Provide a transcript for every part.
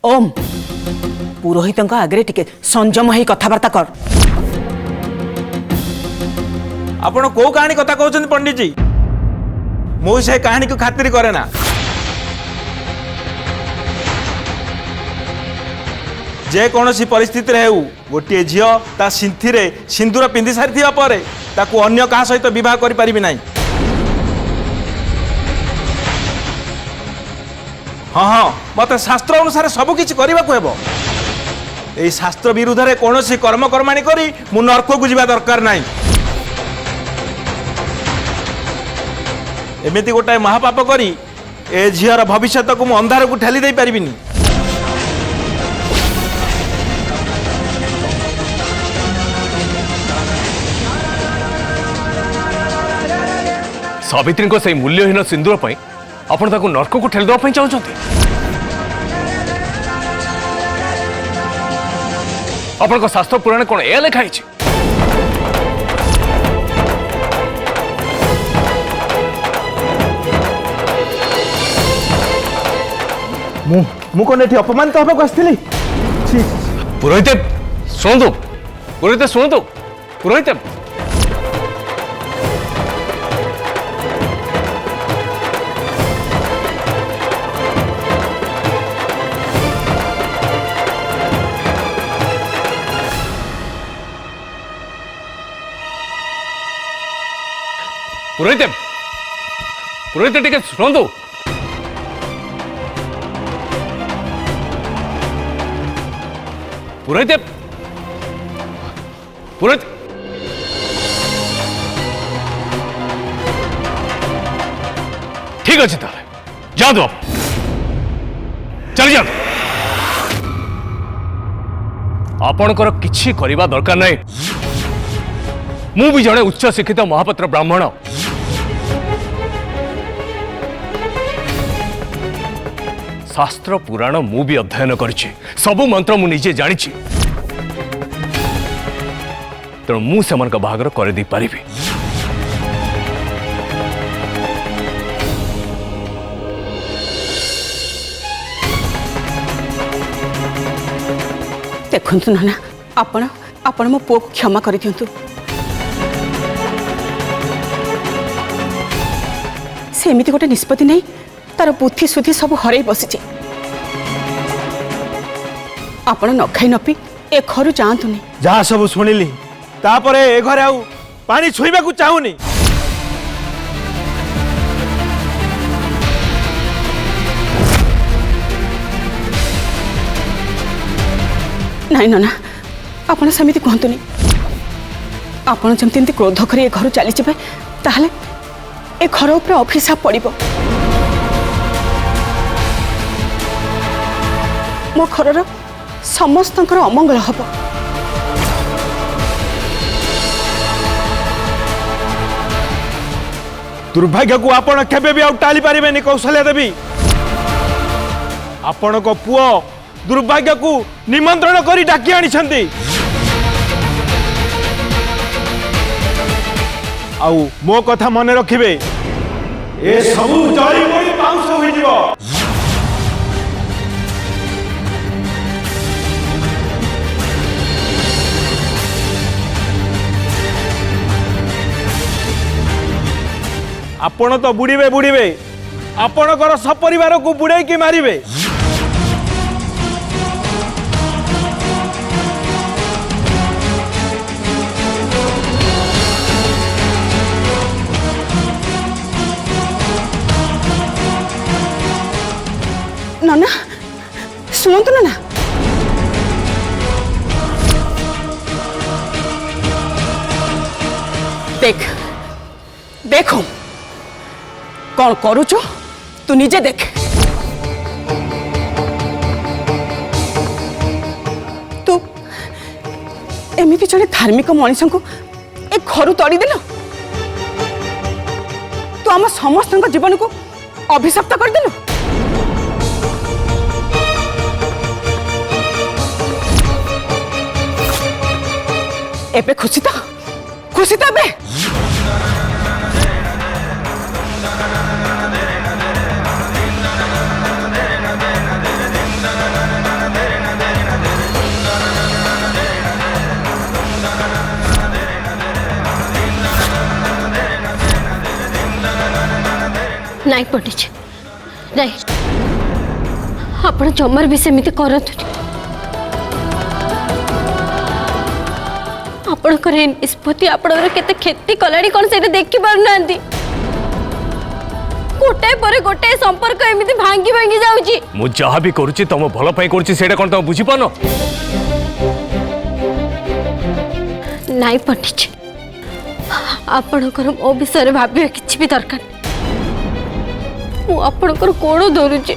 ओम पुरोहित आगे टिके संयम ही कथबार्ता कर। आपण को कहानी कथा कहते पंडित जी? मु से कहानी को खातिर करे ना। जे कौन सी परिस्थिति रे हेउ गोटे झील ता सिंथी रे सिंदूर पिंधि सारी पर ताकू अन्य कहा सहित विवाह करि परिबि नाही। हाँ हाँ मत शास्त्र अनुसार सबकि करने को हेब। यही शास्त्र विरुद्ध रे कौन सी कर्म कर्माणी करी मु नरक को जीवा दरकार नाही। एमिति गोटाए महापाप करी ए झीर भविष्य को मु अंधार को ठेली दे पारिबिनी। सावित्री को सही मूल्यहीन सिंदूर पर आपण ताको नरक को ठेली देवा चाहते? आपण को शास्त्र पुराण कौन ए लिखाई? मु कौन एठी अपमानित होबाक आसथिली? पुरोहित शुणु, पुरोहित शुणु, पुरोहित पुरोहित पुरोहित टिके शुणु। पुरोहित पुरोहित ठीक अच्छे ताले जाओ आप चली जाओ। आपणकर किछि करिबा दरकार नहीं। मु भी जड़े उच्च शिक्षित महापात्र ब्राह्मण। शास्त्र पुराण मु भी अध्ययन करिछि, सबु मंत्र मु निजे जानिछि। तेणु मु सेमान का बाहागर कर दे पारिबी। देखु नाना आपण आपण मो पुओ को क्षमा कर दियंतु। से एमिति गोटे निष्पत्ति नहीं तार बुद्धि सुधि सब हरई बसी। आपण न खाई न पी ए घर जातुनी। जहाँ सब शुणिली तापर ए घरे आउ पानी छुईबा को चाहूनी। नहीं नाना आपण सेमिति कहतुनी। आपण जमती क्रोध कर ए घर चली जाए ताहले ए घर उपर अभिशाप पड़िबो। मो घर समस्त अमंगल हम। दुर्भाग्य को आपण केबे भी टाली पारिबेनी कौशल्या देवी। आपण को पुओ दुर्भाग्य को निमंत्रण करी डाकी आनिछंती। आउ मो कथा मन रखिबे ए सबु जड़ी पड़ी पाउस होई जिवो। आपण तो बुड़ीबे बुड़ीबे आपणकर सपरिवार को बुड़े की मारिबे। नाना शुणु नाना देख देखो कौन करुच तू निजे देख। तू एमती जड़े धार्मिक मनीष को ए घर तड़ी देल। तू आम समस्त जीवन को अभिशप्त करदेलु। एबे खुशी तो एबे नाई पंडित नाई आपण जमार भी सेमिति करतु आपणकर निष्पत्ति आपणकर केते क्षति कलानी कौन से देखि पार नांती गोटे पर गोटे संपर्क एमिति भांगी भांगी जाउची मु जहा भी करूची तम भल पई करूची सेटा कोन तम बुझी पानो नाई पंडित आपणकर मो विषय भाबिया किछि भी दरकार मु आपणकर कोण धरुची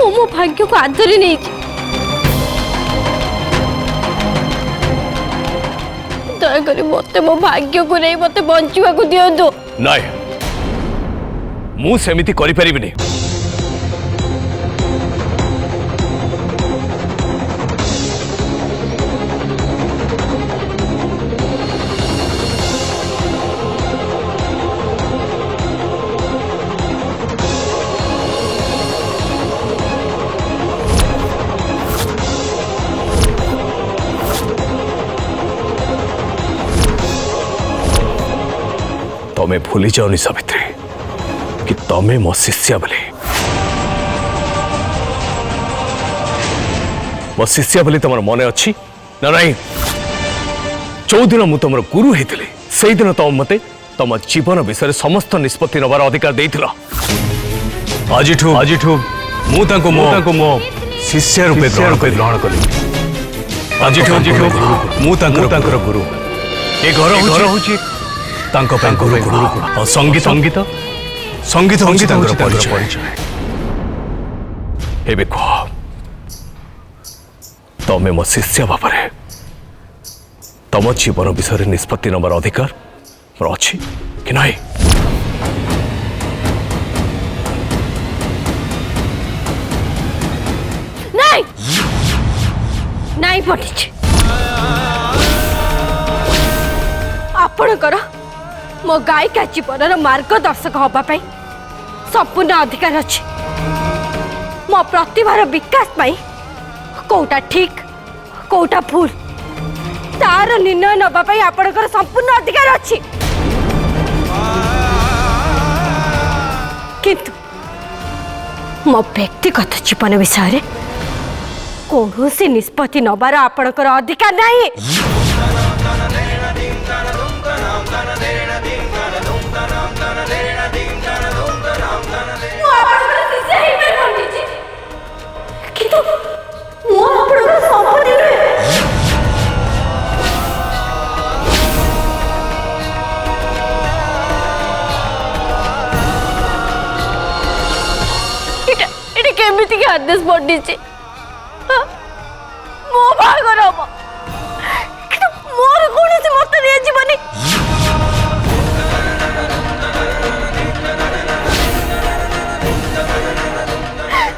मो भाग्य को आदरी नहीं दयाकोरी मते मो भाग्य को नहीं मते बंचुआ को दियंतु नाय मु सेमिति करि परिबिनी तमें भूली जाओनी सावित्री कि तमें मो शिष्या बोली मो शिष्या बोली तुम मन अच्छी ना नहीं जो दिन मु तुम गुरु होती से दिन तुम मते तुम जीवन विषय समस्त निष्पत्ति नबार अधिकार देइथिला आज मो शिष्य रूपे ग्रहण कली आज गुरु ए घर होची तांको गुरुकुल संगीत संगीत संगीत संगीत परिचय एबे कह तमें मो शिष्य भाव तम जीवन विषय निष्पत्ति नबार अधिकार मोर अच्छी कि नहीं नहीं नहीं पंडित आपणकर मो गायिका जीवन मार्गदर्शक हाँपाई संपूर्ण अधिकार अच्छी मो प्रतिभार विकास पाई कोटा ठीक कोटा भूल तार निर्णय नवाई आपणकर संपूर्ण अधिकार अच्छी किंतु मो व्यक्तिगत जीवन विषय कौन सी निष्पत्ति नबार आपणकर अधिकार नहीं केमिति के आदेश पड़ी मो बागर हम मोर कौन से मत दिया जीवनी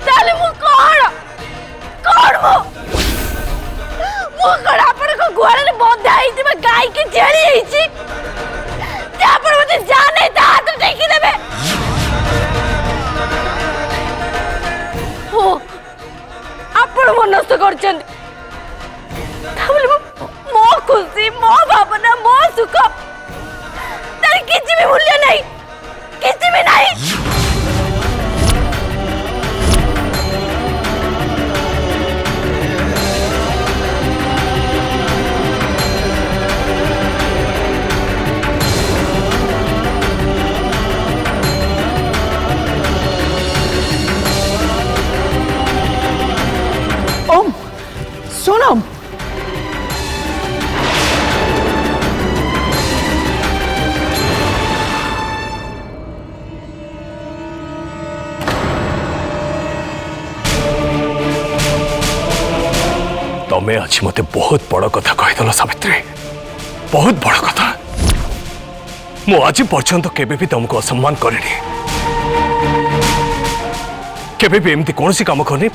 ताले मु कौन कौन मु कौन आपन को गुआले ने बंधा ही थी मैं गाय की छेड़ी ही थी ते आपन मते जाने ता हाथ टेकी देबे हो आपण मन नष्ट करछन ताबले मो खुशी मो भावना मो सुख तार किछि भी मूल्य नहीं किछि भी नहीं ओम सोनम तमें आज मते बहुत बड़ कथा कहीदेल सावित्री बहुत बड़ कथा मु आज पर्यंत केबे भी तुमको असम्मान करनी केबे भी एमती कौन सी काम करनी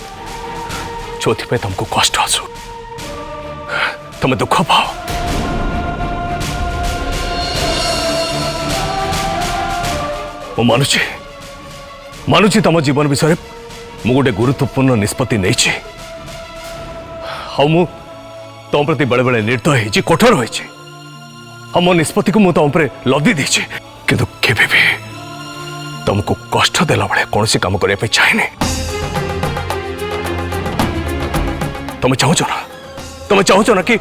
जो तुमको कष्ट आसु तुम दुख पाओ मानुची तुम जीवन विषय मु गोटे गुरुत्वपूर्ण निष्पत्ति नहीं मु तुम प्रति बेले बेले निर्दय होती कठोर होती मो निष्पत्ति को मुझे तुम लदी देछि किंतु केबे भी तुमको कष्ट देला भाई कौन सी काम करने चाहे तुम चाहो ना तुम चाहो ना कि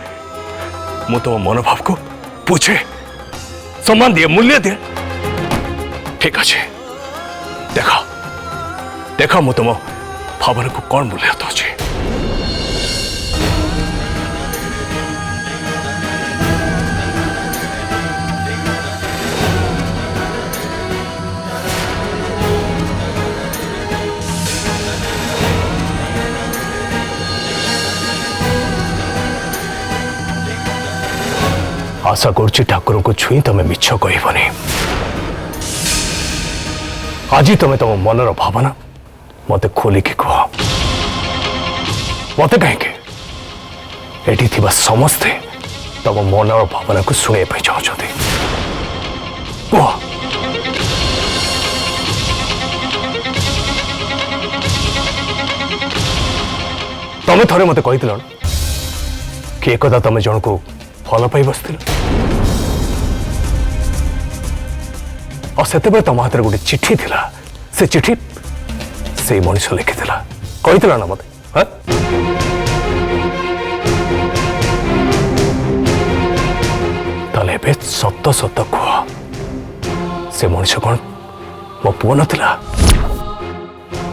मु तुम मनोभाव को पूछे सम्मान दिए मूल्य दिए ठीक अच्छे देखा देखा मु तुम भावना को कौन मूल्य दौची आशा करुच्ची ठाकुर को छुई तुम मिछ कहबनी आज तुम तुम मनर भावना मत खोलिकी कह मत कहीं समस्ते तुम मनर भावना को शुणा चाहते कह तुम थे मत कही कि एक तुम जन को भल पाई बसथिल और से तुम हाथ में गोटे चिट्ठी थिला से चिट्ठी से मनुष्य लिखिथिला कही ना मत ताले सत सत कह से मनुष्य कौन मो पुओ नथिला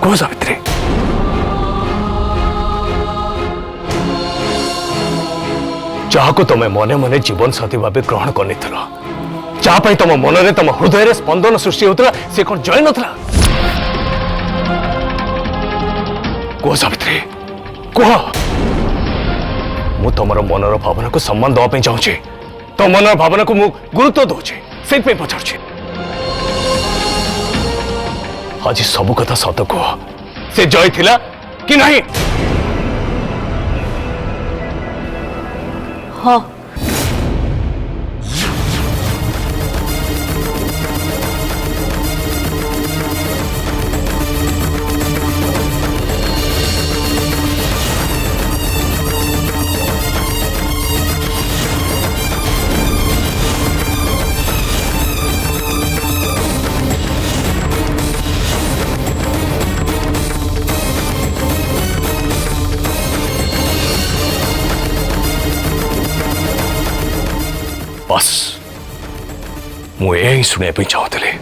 कह सावित्री जहाँ को तुम मने मने जीवन साथी भाव ग्रहण करनी जहाँ तुम मन में तुम हृदय स्पंदन सृष्टि होता से कौन जय नथला कह सावित्री कह मु तुम मनर भावना को सम्मान दवाई चाहूँगी तो मनर भावना को मु गुरुत्व दूचे से पचार आज सब कथा सत कह से जय थिला कि नहीं हाँ बस मुझे यही शुणा चाहूली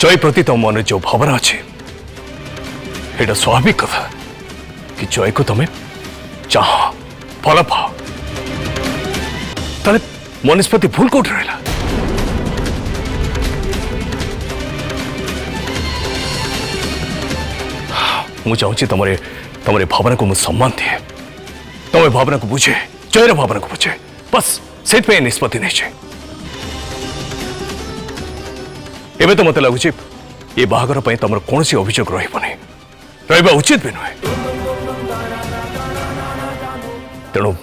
जय प्रति तुम मन जो भावना अच्छे ये स्वाभाविक कथा कि जय को तुम्हें चाह भल पाओ ताले मनिष्पत्ति भूल कौट रहा मुझे चाहूँ तुम भावना को मुझे सम्मान दिए तुम भावना को बुझे जयर भावना को बुझे बस से निष्पत्ति नहीं एवं तो मत लगुच ये बाहागर तुम कौन सी अभियोग रहा उचित भी नुहे तेणु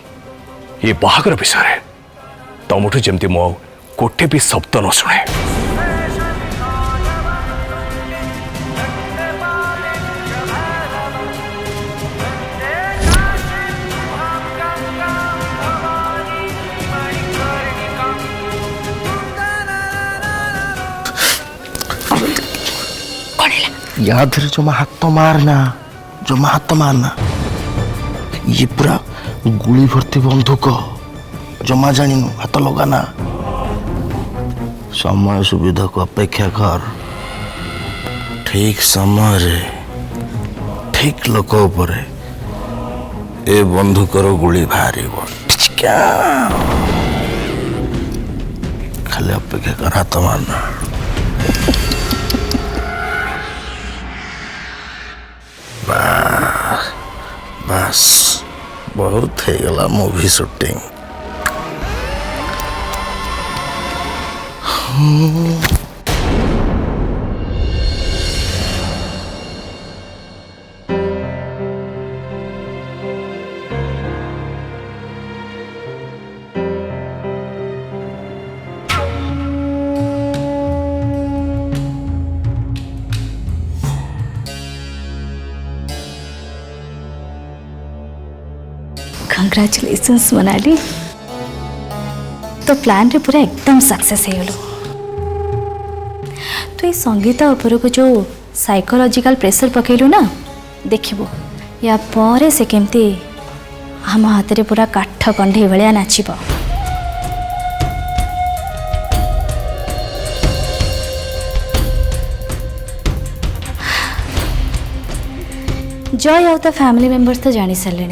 ये बाहागर विषय तुमठू जमती मो गोटे भी शब्द न शुणे याद जमा हाथ मारना ये पूरा गुली भर्ती बंदूक जमा जानिनु हाथ लगाना समय सुविधा को अपेक्षा कर ठीक समय रे ठीक लोक उपरे ए बंदूकर गुली बाहर खाली अपेक्षा कर हाथ मारना बस बहुत है गला मूवी शूटिंग कंग्रेचुलेशंस मोनाली तो प्लान रे पूरा एकदम सक्सेस हो गलो तो ये संगीत ऊपर को जो साइकोलॉजिकल प्रेशर पकेलु ना देखिबो या परे से केमती हम हाथ रे पूरा काठ कंढे भलिया नाचिबो जय आउ तो फैमिली मेंबर्स तो जानी सारे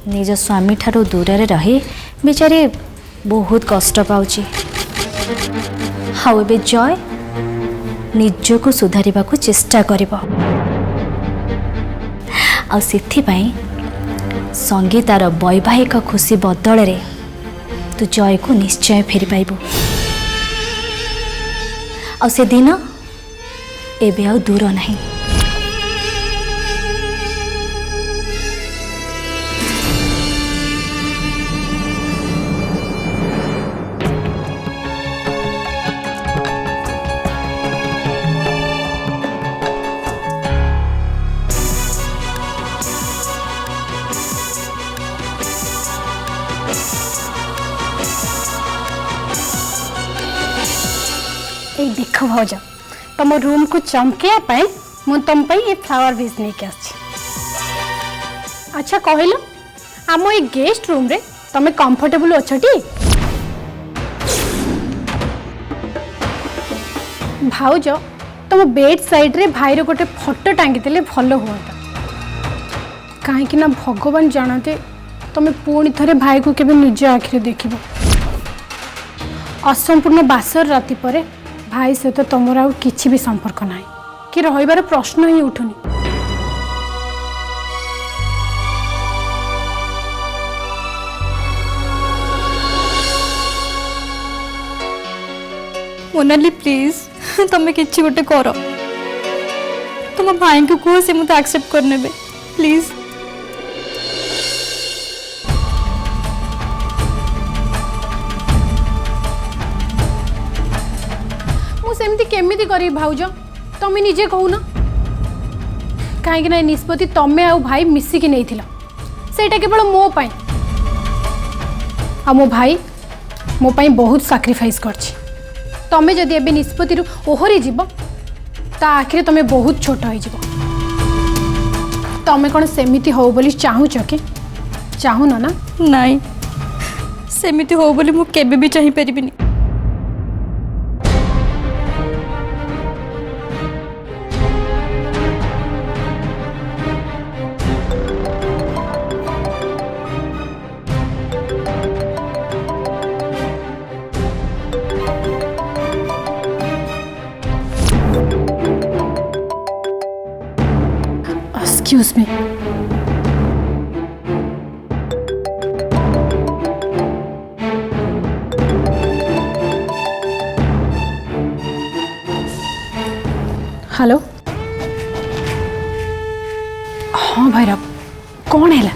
निज स्वामी ठारो दूर रही बेचारी बहुत कष्ट पाउची हाउ एबे जय निजको सुधारिबा को चेष्टा करिबो आ सिथि पई संगीतार वैवाहिक खुशी बदल रे तू जय को निश्चय फेरी पाइबो आ से दिन एबे आ दूर नहीं देख भाज तुम रूम को चमके मु तुम ये फ्लावर भेज नहीं के अच्छा कहल आम ये गेस्ट रूम रे तुम कंफर्टेबल अच्छी भाउज तुम बेड साइड रे भाईर गोटे फोटो टांगी देले भल हुआ कहीं भगवान जानते तुम पुणी थे भाई को केवे निज आखिरे देखिब असंपूर्ण बासर राति परे भाई सहित तुम आउ किछि भी संपर्क ना कि रहिबार प्रश्न ही उठुनी मोनाली प्लीज तुम किछि गोटे कर तुम भाई को कह से मत एक्सेप्ट करने प्लीज सेमती केमिति करी भाउज तमें निजे कहून कहीं निष्पत्ति तमें आउ भाई मिसिकी नहीं सेटा केवल मो पाई आ मो भाई मो पाई बहुत सैक्रिफाइस करछि तमें जदि एबे निष्पत्ति ओहरी जीव ता आखिरे तमें बहुत छोट हो जीव तमें कौन सेमिति हो बोली चाहूच कि चाहून ना नहीं सेमिति हो बोली मु केबे भी चाहि परिबिनी Excuse me. हेलो हाँ भैरव कौन है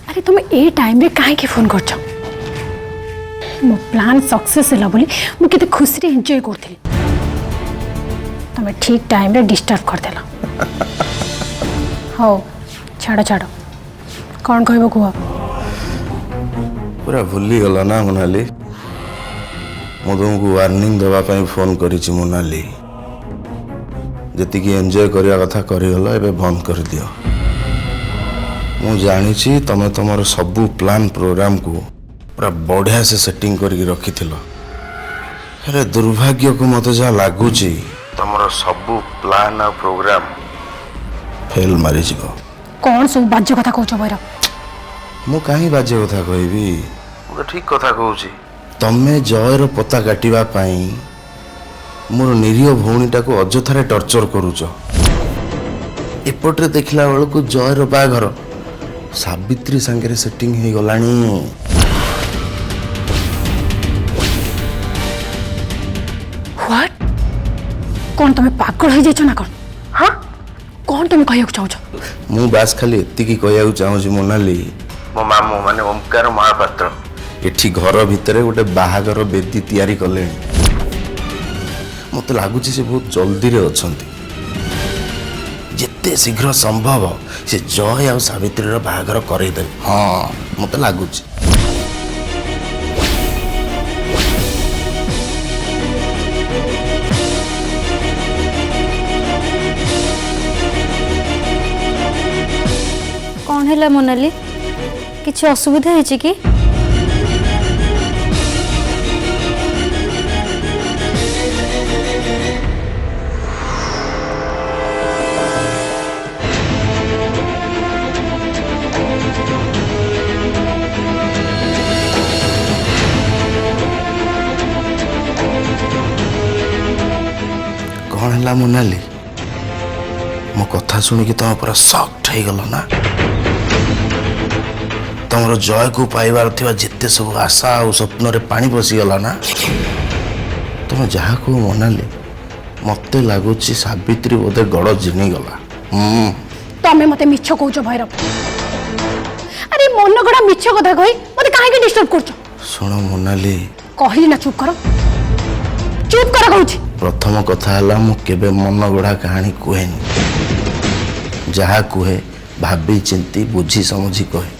अरे तुम ए टाइम रे काहे के फोन करछ मो प्लान सक्सेस होला बोली मु केते खुशी रे एन्जॉय करथि तुम ठीक टाइम रे डिस्टर्ब कर देला हो छाड़ छाड़ कौन कहबो कुह पूरा भूली गला ना मोनाली मु तुमको वार्निंग देवा पाई फोन करिछि मोनाली जति की एंजॉय करिया कथा करिगला एबे बंद कर दियो मु जानिछि तमे तमर सबु प्लान प्रोग्राम को पूरा बढ़िया से सेटिंग करके रखिथिलो अरे दुर्भाग्य को मते जा लागुछि तमर सबु प्लान आ प्रोग्राम फेल मारी जीवो कौन सब बाज्य कथा कहछ भैरव मु काहे बाज्य कथा कहबी मु ठीक कथा कहूछि तमे जयर पता काटिबा पाई मोर निरीह भौणीटा को अजथारे टर्चर करूच एपटे देखला बेल को जयर बाघर सावित्री संगे सेटिंग हो गलानी व्हाट कौन तुम पागल हो जाइछ ना कौन हाँ कौन तुम कहया चाहछ मु बास खाली एतिकी कहया चाहूछि मोनाली मो मामू माने ओमकार महापात्र एठी घर भितरे गोटे बाहागर बेदी तैयारी कलेनी मत लगुच से बहुत जल्दी रे अछंती ଯେତେ ଶୀଘ୍ର ସମ୍ଭବ ସେ ଜୟ ଆଉ ସାବିତ୍ରୀର ବାହାଘର କରେଇଦେବେ। ହଁ ମତେ ଲାଗୁଛି। କ'ଣ ହେଲା ମୋନାଲି? କିଛି ଅସୁବିଧା ହେଇଛି କି? କ'ଣ ହେଲା ମୋନାଲି? ମୋ କଥା ଶୁଣିକି ତମେ ପୁରା ସକ୍ଟ ହେଇଗଲ ନା? ତମର ଜୟକୁ ପାଇବାର ଥିବା ଯେତେ ସବୁ ଆଶା ଆଉ ସ୍ୱପ୍ନରେ ପାଣି ପଶିଗଲା ନା? ତମେ ଯାହା କୁହ ମୋନାଲି, ମତେ ଲାଗୁଛି ସାବିତ୍ରୀ ବୋଧେ ଗଡ଼ ଜିଣିଗଲା। ତମେ ମତେ ମିଛ କହୁଛ ଭୈରବ। ଆରେ ମନ ଗড়া ମିଛ କଥା କହି ମତେ କାହିଁକି ଡିଷ୍ଟର୍ବ କରୁଛ? ଶୁଣ ମୋନାଲି, କହିଲି ନା ଚୁପ୍ କର, ଚୁପ୍ କର କହୁଛି। ପ୍ରଥମ କଥା ହେଲା ମୁଁ କେବେ ମନ ଗଢ଼ା କାହାଣୀ କୁହେନି। ଯାହା କୁହେ ଭାବି ଚିନ୍ତି ବୁଝି ସମଝି କହେ।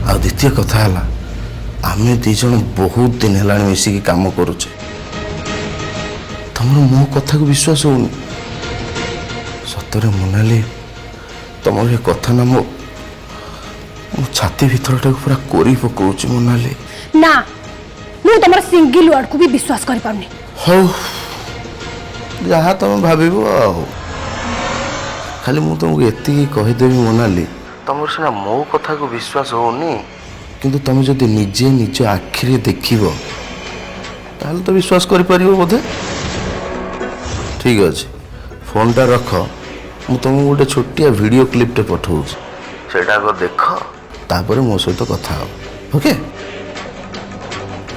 ଆଉ ଦ୍ୱିତୀୟ କଥା ହେଲା ଆମେ ଦି ଜଣ ବହୁତ ଦିନ ହେଲାଣି ମିଶିକି କାମ କରୁଛେ। ତମର ମୋ କଥାକୁ ବିଶ୍ୱାସ ହଉନି? ସତରେ ମୋନାଲି, ତମର ଏ କଥା ନା ମୋ ଛାତି ଭିତରଟାକୁ ପୁରା କୋରି ପକଉଛି ମୋନାଲି। ନା, ମୁଁ ତମର ସିଙ୍ଗଲ ୱାର୍ଡକୁ ବି ବିଶ୍ୱାସ କରିପାରୁନି। ହଉ, ଯାହା ତମେ ଭାବିବ। ଆଉ ଖାଲି ମୁଁ ତମକୁ ଏତିକି କହିଦେବି ମୋନାଲି, ତମର ସିନା ମୋ କଥାକୁ ବିଶ୍ୱାସ ହଉନି, କିନ୍ତୁ ତମେ ଯଦି ନିଜେ ନିଜ ଆଖିରେ ଦେଖିବ ତାହେଲେ ତ ବିଶ୍ୱାସ କରିପାରିବ ବୋଧେ। ଠିକ୍ ଅଛି, ଫୋନ୍ଟା ରଖ, ମୁଁ ତମକୁ ଗୋଟେ ଛୋଟିଆ ଭିଡ଼ିଓ କ୍ଲିପ୍ଟେ ପଠାଉଛି, ସେଇଟା ଆଗ ଦେଖ, ତାପରେ ମୋ ସହିତ କଥା ହବ। ଓକେ,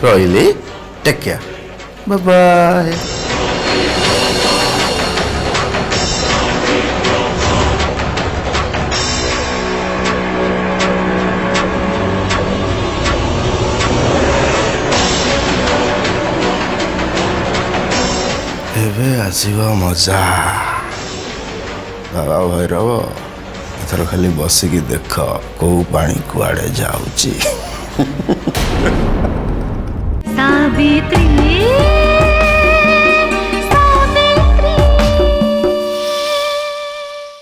ରହିଲି, ଟେକ୍ କେୟାର, ବାଏ ବାଏ। ଏବେ ଆସିବ ମଜା। ବାବା ଭୈରବ, ଏଥର ଖାଲି ବସିକି ଦେଖ କୋଉ ପାଣି କୁଆଡ଼େ ଯାଉଛି। ସାବିତ୍ରୀ